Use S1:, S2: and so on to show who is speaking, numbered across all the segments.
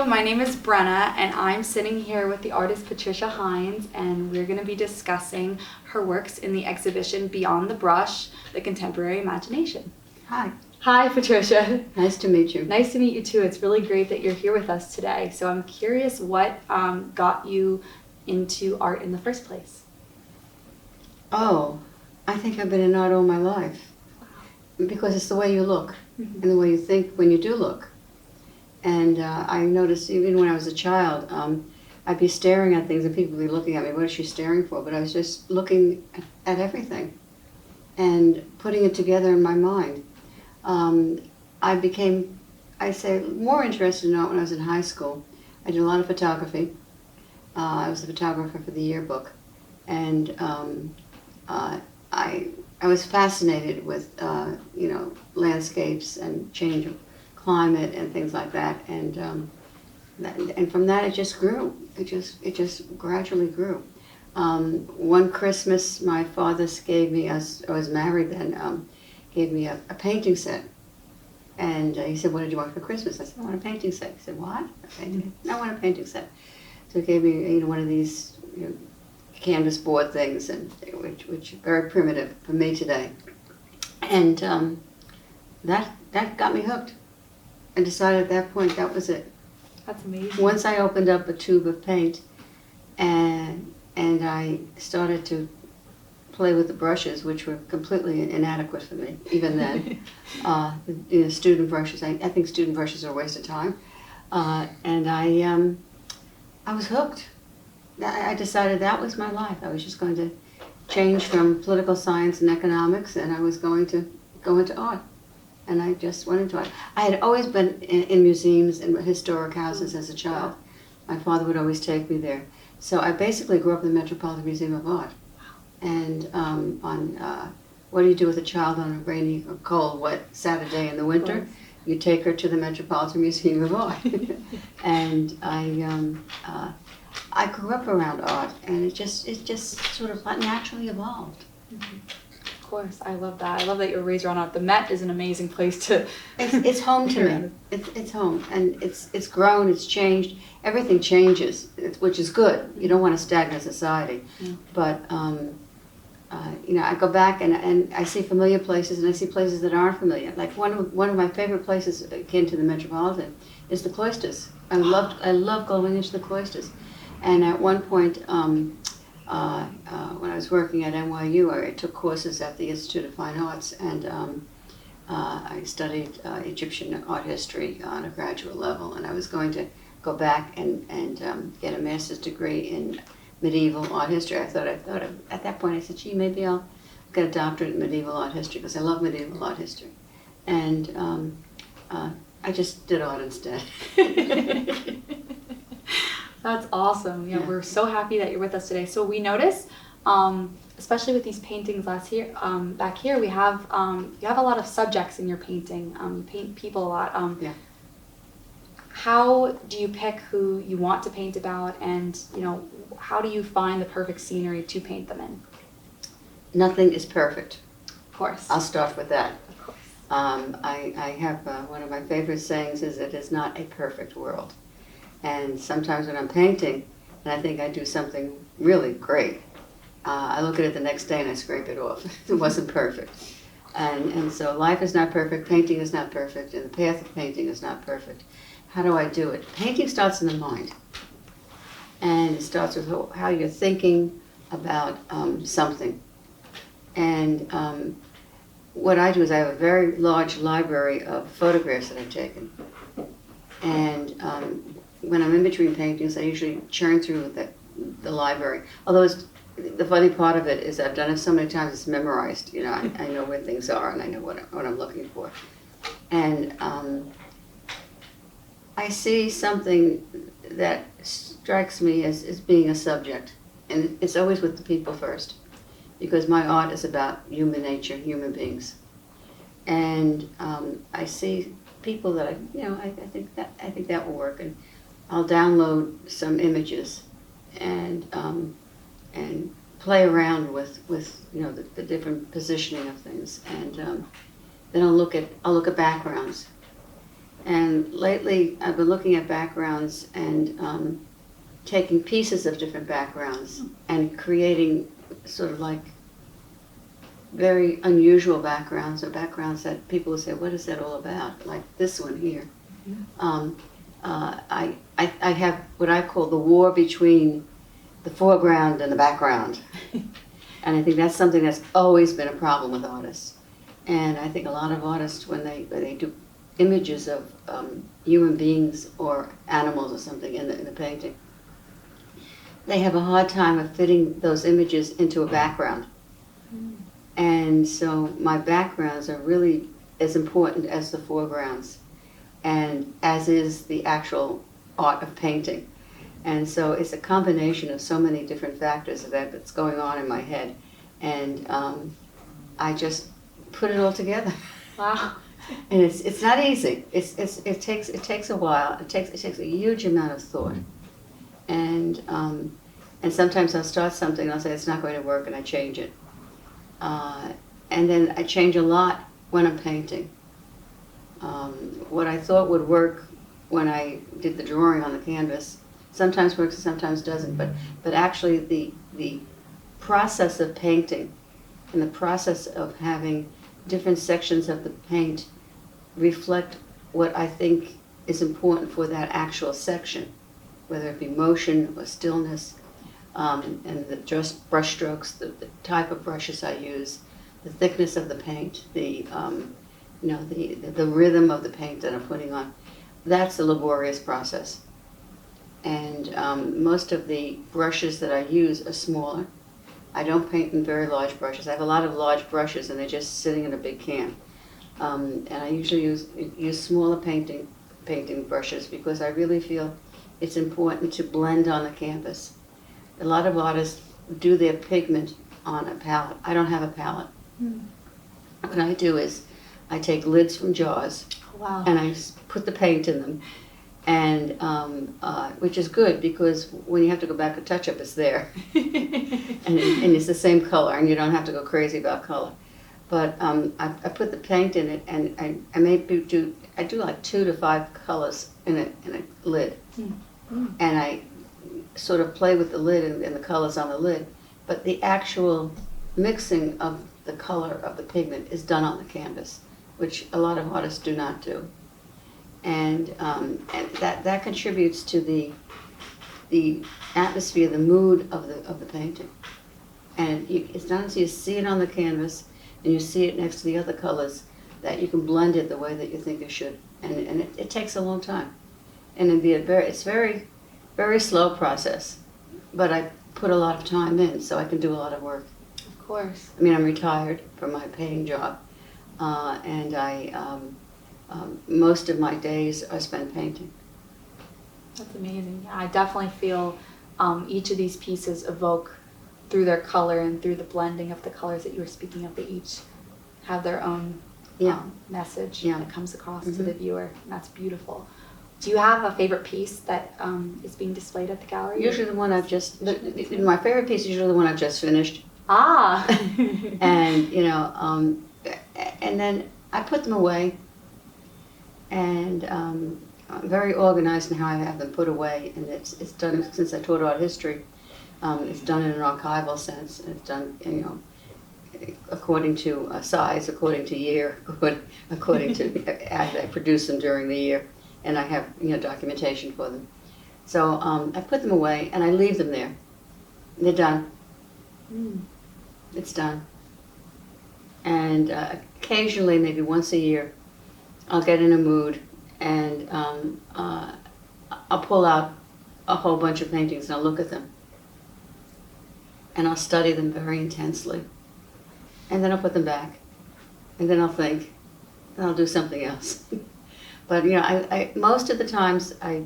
S1: my name is Brenna, and I'm sitting here with the artist Patricia Hynes, and we're going to be discussing her works in the exhibition Beyond the Brush, The Contemporary Imagination.
S2: Hi.
S1: Hi, Patricia.
S2: Nice to meet you.
S1: Nice to meet you too. It's really great that you're here with us today. So I'm curious what got you into art in the first place?
S2: Oh, I think I've been in art all my life. Because it's the way you look and the way you think when you do look. And I noticed even when I was a child, I'd be staring at things and people would be looking at me, what is she staring for? But I was just looking at everything and putting it together in my mind. I became, I'd say, more interested in art when I was in high school. I did a lot of photography. I was the photographer for the yearbook. And I was fascinated with, landscapes and change of climate and things like that. And from that it just grew. It just gradually grew. One Christmas, my father gave me, I was married then, gave me a painting set. And he said, "What did you want for Christmas?" I said, "I want a painting set." He said, "What? A painting? I want a painting set." So he gave me, one of these canvas board things, and which are very primitive for me today. And that got me hooked. I decided at that point that was it.
S1: That's amazing.
S2: Once I opened up a tube of paint, and I started to play with the brushes, which were completely inadequate for me even then. Student brushes. I think student brushes are a waste of time. And I was hooked. I decided that was my life. I was just going to change from political science and economics, and I was going to go into art. And I just went into art. I had always been in museums and historic houses as a child. My father would always take me there. So I basically grew up in the Metropolitan Museum of Art. And what do you do with a child on a rainy or cold, wet Saturday in the winter? You take her to the Metropolitan Museum of Art. And I grew up around art, and it just sort of naturally evolved.
S1: Of course, I love that. I love that you were raised around art. The Met is an amazing place to.
S2: It's home to me. It's home, and it's grown. It's changed. Everything changes, which is good. You don't want a stagnant society, but I go back and I see familiar places, and I see places that aren't familiar. Like one of my favorite places akin to the Metropolitan is the cloisters. I love going into the cloisters. And at one point, when I was working at NYU, I took courses at the Institute of Fine Arts, and I studied Egyptian art history on a graduate level, and I was going to go back and get a master's degree in medieval art history. I thought at that point, I said, "Gee, maybe I'll get a doctorate in medieval art history because I love medieval art history." And I just did art instead.
S1: That's awesome. Yeah, we're so happy that you're with us today. So we notice, especially with these paintings back here, you have a lot of subjects in your painting. You paint people a lot. How do you pick who you want to paint about, and how do you find the perfect scenery to paint them in?
S2: Nothing is perfect.
S1: Of course.
S2: I'll start with that.
S1: Of course.
S2: I have one of my favorite sayings is, "It is not a perfect world." And sometimes when I'm painting, and I think I do something really great, I look at it the next day and I scrape it off. It wasn't perfect. And so life is not perfect, painting is not perfect, and the path of painting is not perfect. How do I do it? Painting starts in the mind. And it starts with how you're thinking about something. And what I do is I have a very large library of photographs that I've taken. And when I'm in between paintings, I usually churn through the library. Although the funny part of it is I've done it so many times it's memorized. I know where things are and I know what I'm looking for. And I see something that strikes me as being a subject. And it's always with the people first, because my art is about human nature, human beings. And I see people that I think that will work. And I'll download some images and play around with the different positioning of things, and then I'll look at backgrounds, And lately, I've been looking at backgrounds and taking pieces of different backgrounds and creating sort of like very unusual backgrounds, or backgrounds that people will say, what is that all about? Like this one here. I have what I call the war between the foreground and the background. And I think that's something that's always been a problem with artists. And I think a lot of artists, when they do images of human beings or animals or something in the painting, they have a hard time of fitting those images into a background. And so my backgrounds are really as important as the foregrounds, and as is the actual art of painting. And so it's a combination of so many different factors that's going on in my head, and I just put it all together.
S1: Wow.
S2: And it's not easy. It takes a while. It takes a huge amount of thought, and sometimes I'll start something and I'll say it's not going to work, and I change it, and then I change a lot when I'm painting. What I thought would work when I did the drawing on the canvas sometimes works and sometimes doesn't, but actually the process of painting and the process of having different sections of the paint reflect what I think is important for that actual section, whether it be motion or stillness, and the just brush strokes, the type of brushes I use, the thickness of the paint, the rhythm of the paint that I'm putting on. That's a laborious process. And most of the brushes that I use are smaller. I don't paint in very large brushes. I have a lot of large brushes and they're just sitting in a big can. And I usually use smaller painting brushes because I really feel it's important to blend on the canvas. A lot of artists do their pigment on a palette. I don't have a palette. What I do is I take lids from jars.
S1: Wow.
S2: And I put the paint in them, and which is good because when you have to go back and touch up, it's there, and it's the same color, and you don't have to go crazy about color. But I put the paint in it, and I do like 2 to 5 colors in a lid, and I sort of play with the lid and the colors on the lid. But the actual mixing of the color of the pigment is done on the canvas, which a lot of artists do not do, and that contributes to the atmosphere, the mood of the painting. And it's not until you see it on the canvas and you see it next to the other colors that you can blend it the way that you think you should, and it takes a long time, and it's very very slow process, but I put a lot of time in so I can do a lot of work.
S1: Of course.
S2: I mean, I'm retired from my paying job. And most of my days are spent painting.
S1: That's amazing. Yeah, I definitely feel each of these pieces evoke, through their color and through the blending of the colors that you were speaking of, they each have their own message that comes across to the viewer, and that's beautiful. Do you have a favorite piece that is being displayed at the gallery?
S2: Usually the one my favorite piece is usually the one I've just finished.
S1: Ah!
S2: And, and then I put them away, and I'm very organized in how I have them put away, and it's done since I taught art history. It's done in an archival sense. It's done, according to size, according to year, according to as I produce them during the year, and I have documentation for them. So I put them away and I leave them there. They're done. It's done. And occasionally, maybe once a year, I'll get in a mood and I'll pull out a whole bunch of paintings and I'll look at them. And I'll study them very intensely. And then I'll put them back. And then I'll think, and I'll do something else. But I most of the times I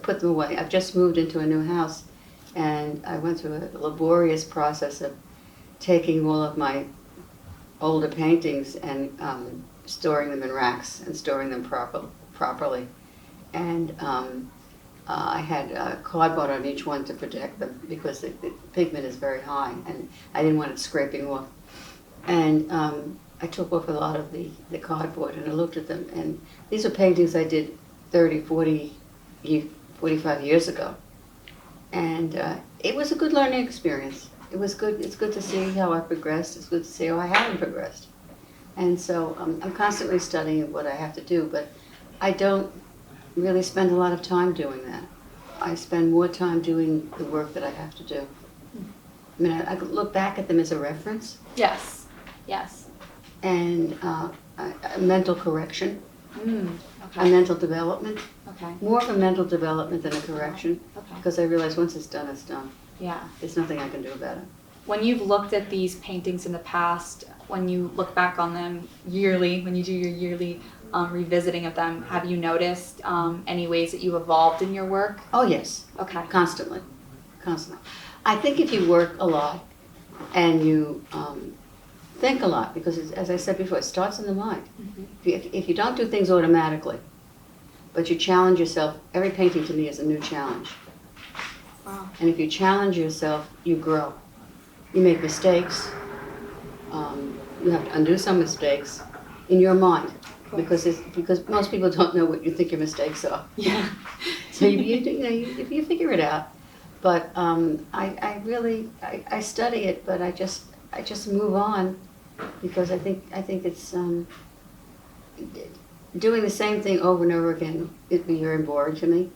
S2: put them away. I've just moved into a new house, and I went through a laborious process of taking all of my older paintings and storing them in racks and storing them properly. And I had cardboard on each one to protect them because the pigment is very high, and I didn't want it scraping off. And I took off a lot of the cardboard and I looked at them, and these are paintings I did 30, 40, 45 years ago. And it was a good learning experience. It was good. It's good to see how I progressed. It's good to see how I haven't progressed. And so I'm constantly studying what I have to do, but I don't really spend a lot of time doing that. I spend more time doing the work that I have to do. I mean, I could look back at them as a reference.
S1: Yes. Yes.
S2: And a mental correction, a
S1: Okay.
S2: mental development.
S1: Okay.
S2: More of a mental development than a correction,
S1: Okay.
S2: because I realize once it's done, it's done.
S1: Yeah.
S2: There's nothing I can do about it.
S1: When you've looked at these paintings in the past, when you look back on them yearly, when you do your yearly revisiting of them, have you noticed any ways that you evolved in your work?
S2: Oh, yes.
S1: Okay.
S2: Constantly. Constantly. I think if you work a lot and you think a lot, because as I said before, it starts in the mind. If you don't do things automatically, but you challenge yourself, every painting to me is a new challenge.
S1: Wow.
S2: And if you challenge yourself, you grow. You make mistakes. You have to undo some mistakes in your mind, because most people don't know what you think your mistakes are.
S1: Yeah.
S2: So you figure it out. But I really study it, but I just move on, because I think it's doing the same thing over and over again. It'd be very boring to me.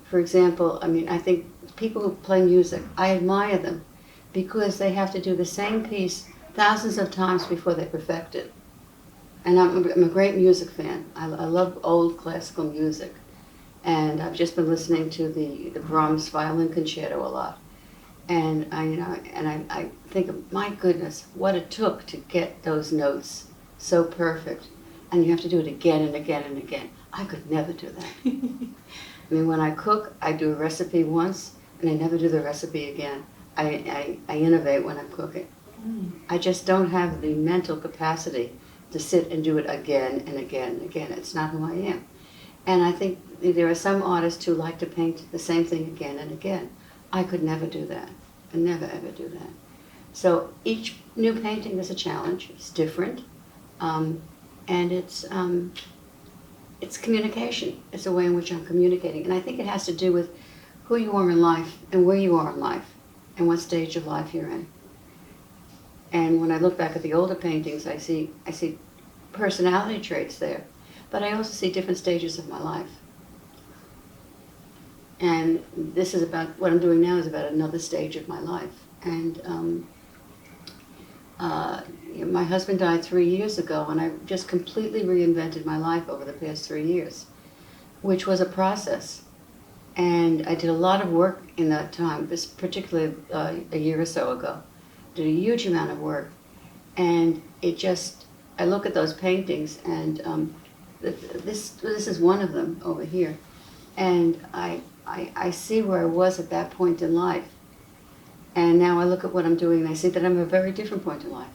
S2: For example, I mean, I think people who play music, I admire them, because they have to do the same piece thousands of times before they perfect it. And I'm a great music fan. I love old classical music. And I've just been listening to the Brahms Violin Concerto a lot. And I think, my goodness, what it took to get those notes so perfect. And you have to do it again and again and again. I could never do that. I mean, when I cook, I do a recipe once, and I never do the recipe again. I innovate when I'm cooking. I just don't have the mental capacity to sit and do it again and again and again. It's not who I am. And I think there are some artists who like to paint the same thing again and again. I could never do that. I never ever do that. So each new painting is a challenge. It's different, and it's communication. It's a way in which I'm communicating, and I think it has to do with who you are in life and where you are in life and what stage of life you're in. And when I look back at the older paintings, I see personality traits there, but I also see different stages of my life. And this is about, what I'm doing now is about another stage of my life. And my husband died 3 years ago, and I just completely reinvented my life over the past 3 years, which was a process. And I did a lot of work in that time, particularly a year or so ago. Did a huge amount of work. And I look at those paintings, and this is one of them over here. And I see where I was at that point in life. And now I look at what I'm doing, and I see that I'm at a very different point in life.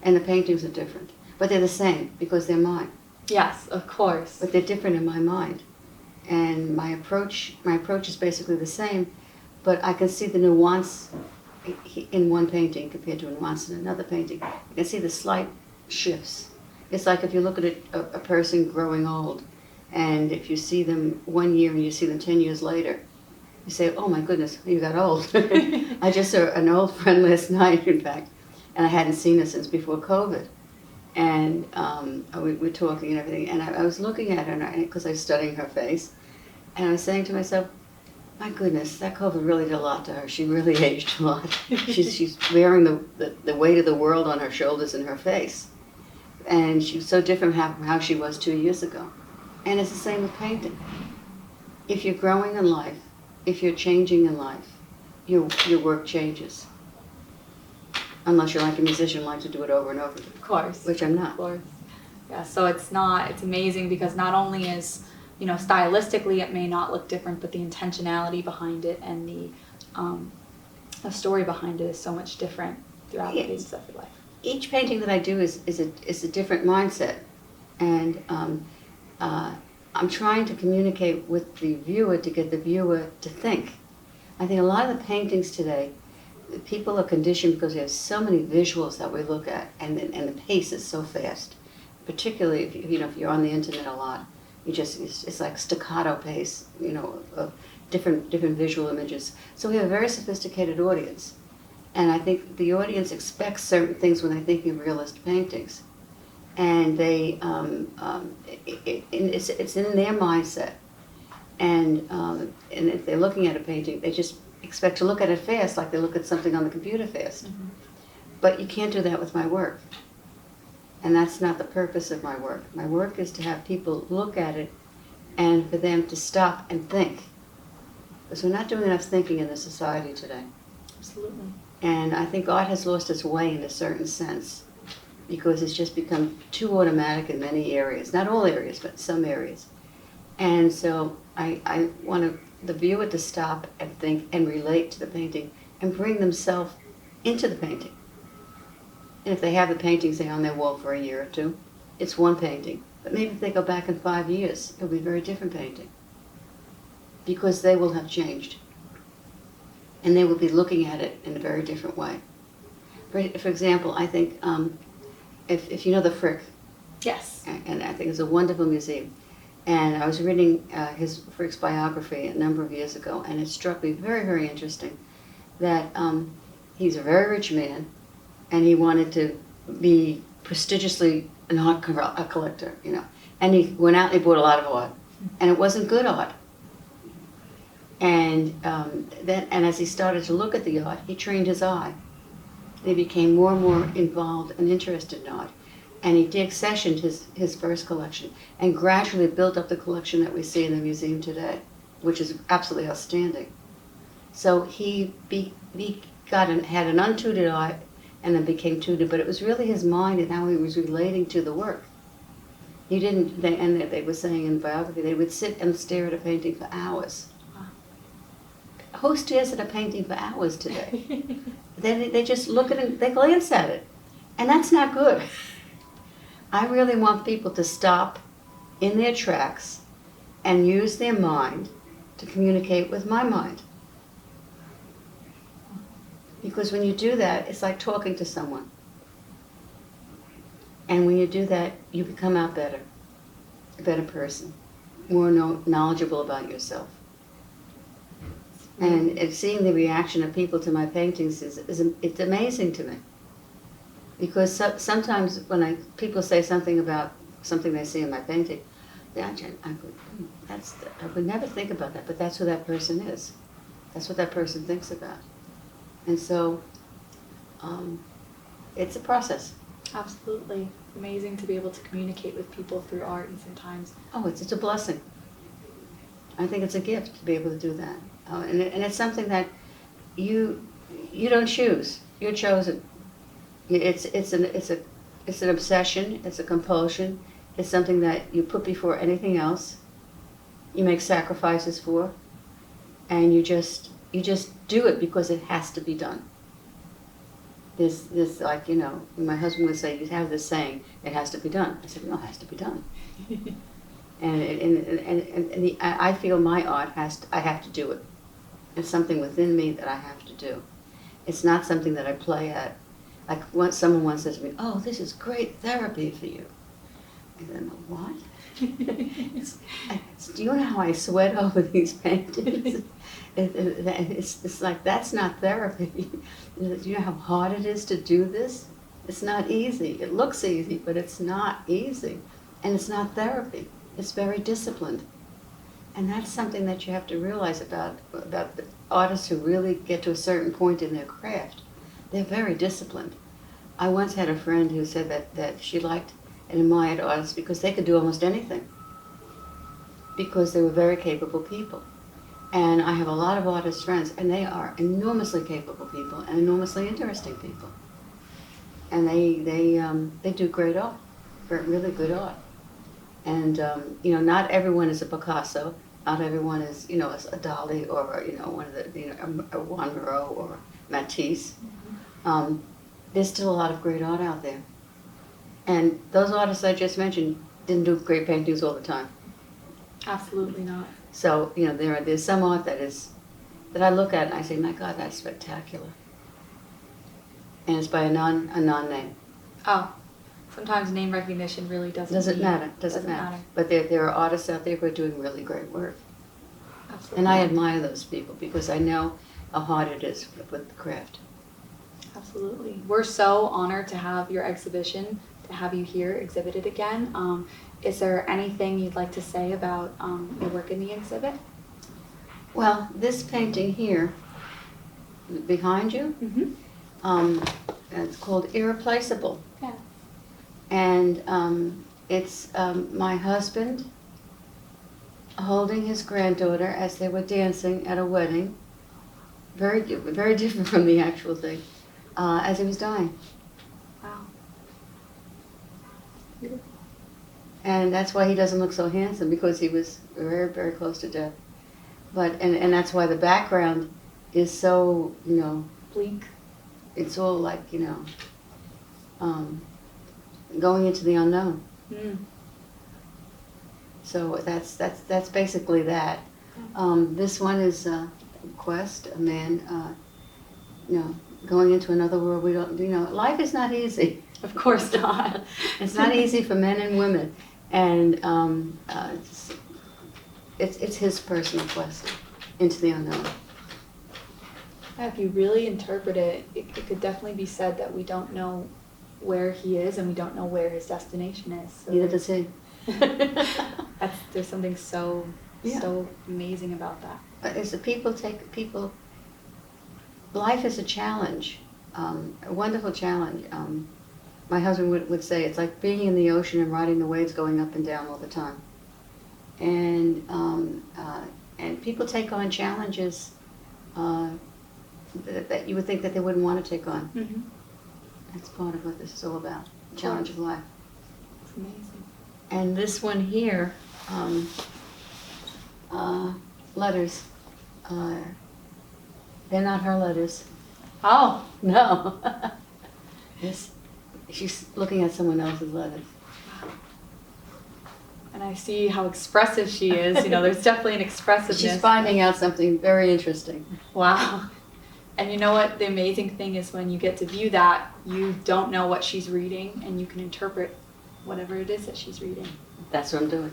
S2: And the paintings are different. But they're the same, because they're mine.
S1: Yes, of course.
S2: But they're different in my mind. And my approach is basically the same, but I can see the nuance in one painting compared to a nuance in another painting. You can see the slight shifts. It's like if you look at a person growing old, and if you see them 1 year and you see them 10 years later, you say, oh my goodness, you got old. I just saw an old friend last night, in fact, and I hadn't seen her since before COVID. And we were talking and everything, and I was looking at her, because I was studying her face, and I was saying to myself, my goodness, that COVID really did a lot to her. She really aged a lot. She's bearing the weight of the world on her shoulders and her face. And she's so different from how she was 2 years ago. And it's the same with painting. If you're growing in life, if you're changing in life, your work changes. Unless you're like a musician, like to do it over and over again.
S1: Of course.
S2: Which I'm not.
S1: Of course. Yeah, so it's amazing, because not only is, stylistically it may not look different, but the intentionality behind it and the story behind it is so much different throughout the phases of your life.
S2: Each painting that I do is a different mindset, and I'm trying to communicate with the viewer to get the viewer to think. I think a lot of the paintings today people are conditioned because we have so many visuals that we look at, and the pace is so fast. Particularly if you're on the internet a lot, it's like staccato pace, of different visual images. So we have a very sophisticated audience, and I think the audience expects certain things when they think of realist paintings, and it's in their mindset, and if they're looking at a painting, they just expect to look at it fast, like they look at something on the computer fast. Mm-hmm. But you can't do that with my work. And that's not the purpose of my work. My work is to have people look at it and for them to stop and think. Because we're not doing enough thinking in the society today.
S1: Absolutely.
S2: And I think art has lost its way in a certain sense because it's just become too automatic in many areas. Not all areas, but some areas. And so I want the viewer to stop and think and relate to the painting and bring themselves into the painting. And if they have the painting, say, on their wall for a year or two, it's one painting. But maybe if they go back in 5 years, it'll be a very different painting. Because they will have changed. And they will be looking at it in a very different way. For example, I think, if you know the Frick.
S1: Yes.
S2: And I think it's a wonderful museum. And I was reading Frick's biography a number of years ago, and it struck me very, very interesting that he's a very rich man, and he wanted to be prestigiously an art collector, And he went out and he bought a lot of art, and it wasn't good art. And and as he started to look at the art, he trained his eye. He became more and more involved and interested in art. And he deaccessioned his first collection and gradually built up the collection that we see in the museum today, which is absolutely outstanding. So he had an untutored eye and then became tutored, but it was really his mind and how he was relating to the work. They were saying in the biography, they would sit and stare at a painting for hours. Wow. Who stares at a painting for hours today? They just look at it, they glance at it. And that's not good. I really want people to stop in their tracks and use their mind to communicate with my mind. Because when you do that, it's like talking to someone. And when you do that, you become out better, a better person, more knowledgeable about yourself. And seeing the reaction of people to my paintings it's amazing to me. Because sometimes when people say something about something they see in my painting, I would never think about that, but that's who that person is. That's what that person thinks about. And so it's a process.
S1: Absolutely. Amazing to be able to communicate with people through art, and sometimes...
S2: Oh, it's a blessing. I think it's a gift to be able to do that. And it's something that you don't choose. You're chosen. It's an obsession. It's a compulsion. It's something that you put before anything else. You make sacrifices for, and you just do it because it has to be done. This like my husband would say, you have this saying, it has to be done. I said, no, it has to be done. and I feel my art I have to do it. It's something within me that I have to do. It's not something that I play at. Like someone once said to me, oh, this is great therapy for you. I said, what? Do you know how I sweat over these paintings? It's like, that's not therapy. Do you know how hard it is to do this? It's not easy. It looks easy, but it's not easy. And it's not therapy. It's very disciplined. And that's something that you have to realize about the artists who really get to a certain point in their craft. They're very disciplined. I once had a friend who said that she liked and admired artists because they could do almost anything. Because they were very capable people. And I have a lot of artist friends, and they are enormously capable people and enormously interesting people. And they do great art, really good art. And not everyone is a Picasso. Not everyone is a Dali or one of the a Juan Miró or Matisse. Mm-hmm. There's still a lot of great art out there. And those artists I just mentioned didn't do great paintings all the time.
S1: Absolutely not.
S2: So there's some art that I look at and I say, my God, that's spectacular. and it's by a non-name.
S1: Oh, sometimes name recognition really doesn't
S2: matter. Doesn't matter. But there are artists out there who are doing really great work.
S1: Absolutely.
S2: And I admire those people because I know how hard it is with the craft.
S1: Absolutely. We're so honored to have your exhibition, to have you here exhibited again. Is there anything you'd like to say about your work in the exhibit?
S2: Well, this painting here, behind you, it's called Irreplaceable.
S1: Yeah.
S2: And it's my husband holding his granddaughter as they were dancing at a wedding. Very different from the actual thing, as he was dying.
S1: Wow.
S2: And that's why he doesn't look so handsome, because he was very, very close to death. But and that's why the background is so,
S1: Bleak.
S2: It's all like, going into the unknown.
S1: Mm.
S2: So that's basically that. This one is a quest, a man, going into another world. We don't, life is not easy.
S1: Of course not.
S2: It's not easy for men and women, and it's his personal quest into the unknown.
S1: If you really interpret it, it could definitely be said that we don't know where he is and we don't know where his destination is. So
S2: Neither does he.
S1: there's something so amazing about that.
S2: As the people, life is a challenge, a wonderful challenge. My husband would say it's like being in the ocean and riding the waves going up and down all the time. And people take on challenges that you would think that they wouldn't want to take on.
S1: Mm-hmm.
S2: That's part of what this is all about, the challenge of life.
S1: It's amazing.
S2: And this one here, letters, they're not her letters.
S1: Oh.
S2: No. She's looking at someone else's letters.
S1: And I see how expressive she is. There's definitely an expressiveness.
S2: She's finding out something very interesting.
S1: Wow. And you know what? The amazing thing is when you get to view that, you don't know what she's reading, and you can interpret whatever it is that she's reading.
S2: That's what I'm doing.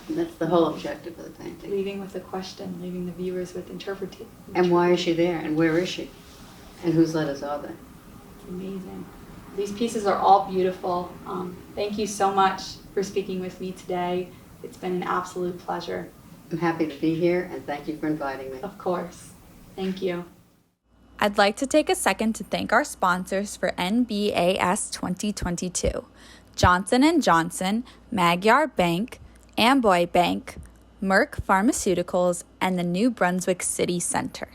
S2: And that's the whole objective of the painting.
S1: Leaving with a question, leaving the viewers with interpretation.
S2: And why is she there? And where is she? And whose letters are they?
S1: Amazing. These pieces are all beautiful. Thank you so much for speaking with me today. It's been an absolute pleasure.
S2: I'm happy to be here, and thank you for inviting me.
S1: Of course. Thank you.
S3: I'd like to take a second to thank our sponsors for NBAS 2022, Johnson & Johnson, Magyar Bank, Amboy Bank, Merck Pharmaceuticals, and the New Brunswick City Center.